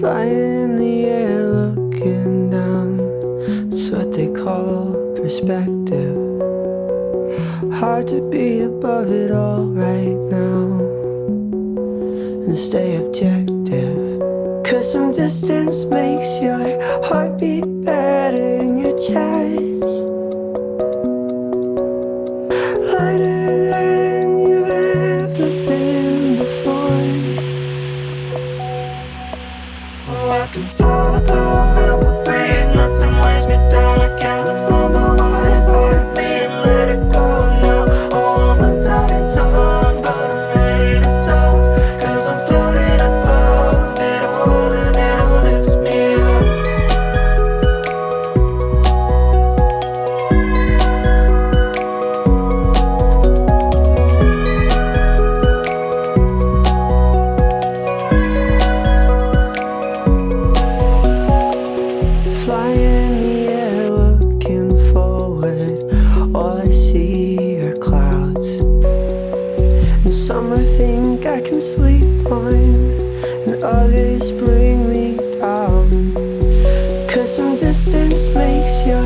Flying in the air, looking down. It's what they call perspective. Hard to be above it all right now and stay objective. Cause some distance makes your heart beat better in your chest. Lighter than you've ever been before. I can fly the mountain, breathe, nothing weighs me down. I can't remember what hurt me and let it go now. Oh, I'm a dying tongue, but I'm ready to talk. Cause I'm floating above it all and it all lifts me up. Flying in the air, looking forward. All I see are clouds. And some I think I can sleep on, and others bring me down. Cause some distance makes your